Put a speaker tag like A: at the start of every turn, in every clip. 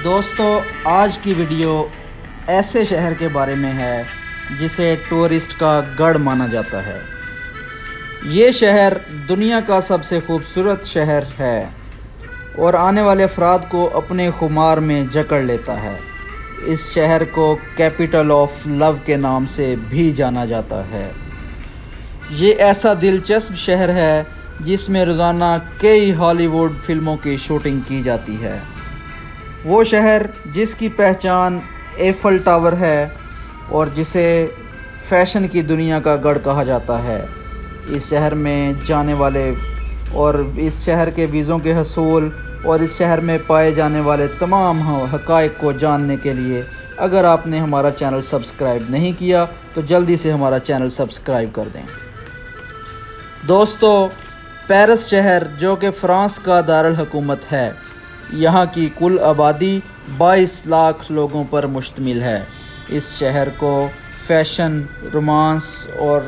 A: دوستو آج کی ویڈیو ایسے شہر کے بارے میں ہے جسے ٹورسٹ کا گڑھ مانا جاتا ہے۔ یہ شہر دنیا کا سب سے خوبصورت شہر ہے اور آنے والے افراد کو اپنے خمار میں جکڑ لیتا ہے۔ اس شہر کو کیپٹل آف لو کے نام سے بھی جانا جاتا ہے۔ یہ ایسا دلچسپ شہر ہے جس میں روزانہ کئی ہالی ووڈ فلموں کی شوٹنگ کی جاتی ہے۔ وہ شہر جس کی پہچان ایفل ٹاور ہے اور جسے فیشن کی دنیا کا گڑھ کہا جاتا ہے۔ اس شہر میں جانے والے اور اس شہر کے ویزوں کے حصول اور اس شہر میں پائے جانے والے تمام حقائق کو جاننے کے لیے اگر آپ نے ہمارا چینل سبسکرائب نہیں کیا تو جلدی سے ہمارا چینل سبسکرائب کر دیں۔ دوستو، پیرس شہر جو کہ فرانس کا دارالحکومت ہے، یہاں کی کل آبادی 22 لاکھ لوگوں پر مشتمل ہے۔ اس شہر کو فیشن، رومانس اور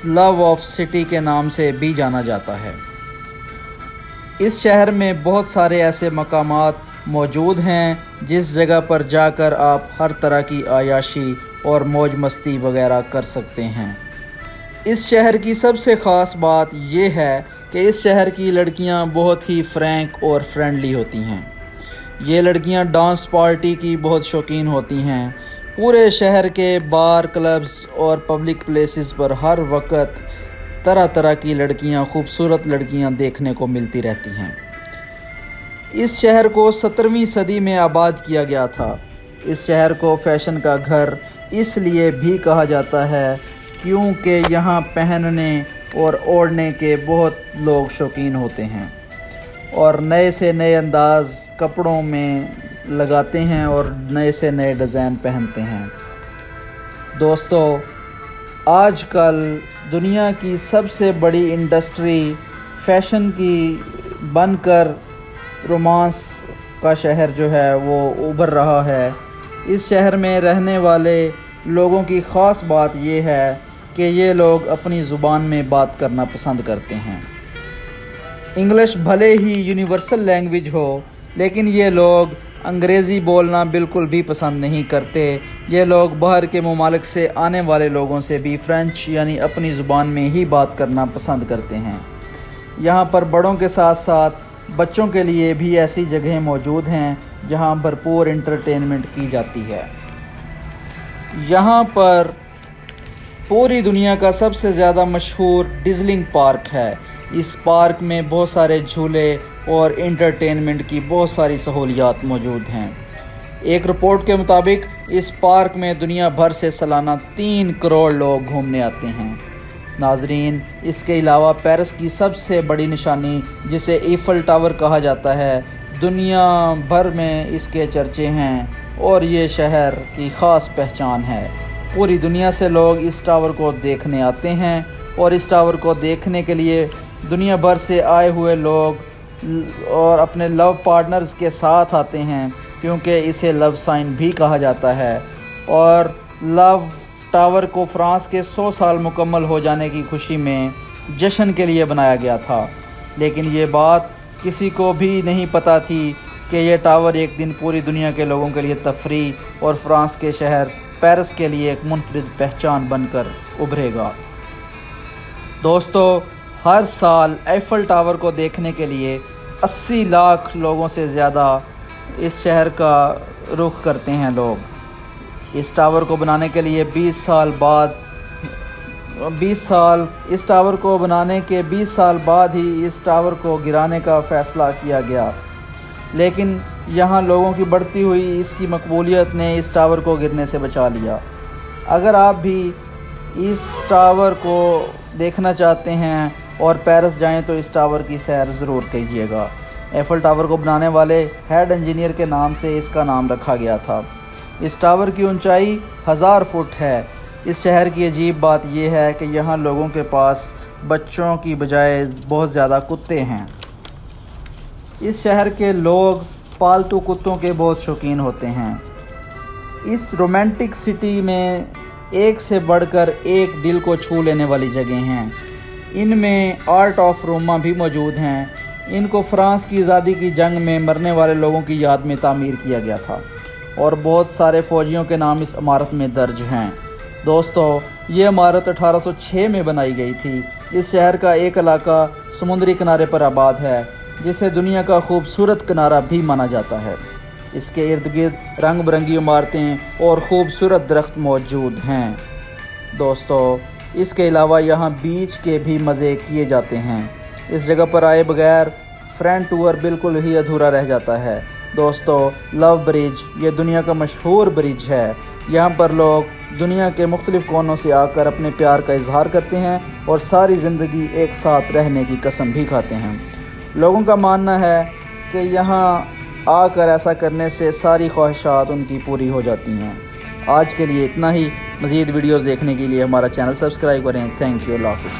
A: لو آف سٹی کے نام سے بھی جانا جاتا ہے۔ اس شہر میں بہت سارے ایسے مقامات موجود ہیں جس جگہ پر جا کر آپ ہر طرح کی عیاشی اور موج مستی وغیرہ کر سکتے ہیں۔ اس شہر کی سب سے خاص بات یہ ہے کہ اس شہر کی لڑکیاں بہت ہی فرینک اور فرینڈلی ہوتی ہیں۔ یہ لڑکیاں ڈانس پارٹی کی بہت شوقین ہوتی ہیں۔ پورے شہر کے بار، کلبز اور پبلک پلیسز پر ہر وقت طرح طرح کی لڑکیاں، خوبصورت لڑکیاں دیکھنے کو ملتی رہتی ہیں۔ اس شہر کو 17ویں صدی میں آباد کیا گیا تھا۔ اس شہر کو فیشن کا گھر اس لیے بھی کہا جاتا ہے کیونکہ یہاں پہننے اور اوڑھنے کے بہت لوگ شوقین ہوتے ہیں اور نئے سے نئے انداز کپڑوں میں لگاتے ہیں اور نئے سے نئے ڈیزائن پہنتے ہیں۔ دوستو، آج کل دنیا کی سب سے بڑی انڈسٹری فیشن کی بن کر رومانس کا شہر جو ہے وہ ابھر رہا ہے۔ اس شہر میں رہنے والے لوگوں کی خاص بات یہ ہے کہ یہ لوگ اپنی زبان میں بات کرنا پسند کرتے ہیں۔ انگلش بھلے ہی یونیورسل لینگویج ہو، لیکن یہ لوگ انگریزی بولنا بالکل بھی پسند نہیں کرتے۔ یہ لوگ باہر کے ممالک سے آنے والے لوگوں سے بھی فرینچ یعنی اپنی زبان میں ہی بات کرنا پسند کرتے ہیں۔ یہاں پر بڑوں کے ساتھ ساتھ بچوں کے لیے بھی ایسی جگہیں موجود ہیں جہاں بھرپور انٹرٹینمنٹ کی جاتی ہے۔ یہاں پر پوری دنیا کا سب سے زیادہ مشہور ڈزلنگ پارک ہے۔ اس پارک میں بہت سارے جھولے اور انٹرٹینمنٹ کی بہت ساری سہولیات موجود ہیں۔ ایک رپورٹ کے مطابق اس پارک میں دنیا بھر سے سالانہ 3 کروڑ لوگ گھومنے آتے ہیں۔ ناظرین، اس کے علاوہ پیرس کی سب سے بڑی نشانی جسے ایفل ٹاور کہا جاتا ہے، دنیا بھر میں اس کے چرچے ہیں اور یہ شہر کی خاص پہچان ہے۔ پوری دنیا سے لوگ اس ٹاور کو دیکھنے آتے ہیں اور اس ٹاور کو دیکھنے کے لیے دنیا بھر سے آئے ہوئے لوگ اور اپنے لو پارٹنرز کے ساتھ آتے ہیں کیونکہ اسے لو سائن بھی کہا جاتا ہے۔ اور لو ٹاور کو فرانس کے 100 سال مکمل ہو جانے کی خوشی میں جشن کے لیے بنایا گیا تھا، لیکن یہ بات کسی کو بھی نہیں پتہ تھی کہ یہ ٹاور ایک دن پوری دنیا کے لوگوں کے لیے تفریح اور فرانس کے شہر پیرس کے لیے ایک منفرد پہچان بن کر ابھرے گا۔ دوستو، ہر سال ایفل ٹاور کو دیکھنے کے لیے 80 لاکھ لوگوں سے زیادہ اس شہر کا رخ کرتے ہیں لوگ۔ اس ٹاور کو بنانے کے لیے 20 سال بعد ہی اس ٹاور کو گرانے کا فیصلہ کیا گیا، لیکن یہاں لوگوں کی بڑھتی ہوئی اس کی مقبولیت نے اس ٹاور کو گرنے سے بچا لیا۔ اگر آپ بھی اس ٹاور کو دیکھنا چاہتے ہیں اور پیرس جائیں تو اس ٹاور کی سیر ضرور کیجیے گا۔ ایفل ٹاور کو بنانے والے ہیڈ انجینئر کے نام سے اس کا نام رکھا گیا تھا۔ اس ٹاور کی اونچائی 1000 فٹ ہے۔ اس شہر کی عجیب بات یہ ہے کہ یہاں لوگوں کے پاس بچوں کی بجائے بہت زیادہ کتے ہیں۔ اس شہر کے لوگ پالتو کتوں کے بہت شوقین ہوتے ہیں۔ اس رومانٹک سٹی میں ایک سے بڑھ کر ایک دل کو چھو لینے والی جگہیں ہیں۔ ان میں آرٹ آف روما بھی موجود ہیں۔ ان کو فرانس کی آزادی کی جنگ میں مرنے والے لوگوں کی یاد میں تعمیر کیا گیا تھا اور بہت سارے فوجیوں کے نام اس عمارت میں درج ہیں۔ دوستو، یہ عمارت 1806 میں بنائی گئی تھی۔ اس شہر کا ایک علاقہ سمندری کنارے پر آباد ہے، جسے دنیا کا خوبصورت کنارہ بھی مانا جاتا ہے۔ اس کے ارد گرد رنگ برنگی عمارتیں اور خوبصورت درخت موجود ہیں۔ دوستو، اس کے علاوہ یہاں بیچ کے بھی مزے کیے جاتے ہیں۔ اس جگہ پر آئے بغیر فرینڈ ٹور بالکل ہی ادھورا رہ جاتا ہے۔ دوستو، لو برج یہ دنیا کا مشہور برج ہے۔ یہاں پر لوگ دنیا کے مختلف کونوں سے آ کر اپنے پیار کا اظہار کرتے ہیں اور ساری زندگی ایک ساتھ رہنے کی قسم بھی کھاتے ہیں۔ لوگوں کا ماننا ہے کہ یہاں آ کر ایسا کرنے سے ساری خواہشات ان کی پوری ہو جاتی ہیں۔ آج کے لیے اتنا ہی۔ مزید ویڈیوز دیکھنے کے لیے ہمارا چینل سبسکرائب کریں۔ تھینک یو، اللہ حافظ۔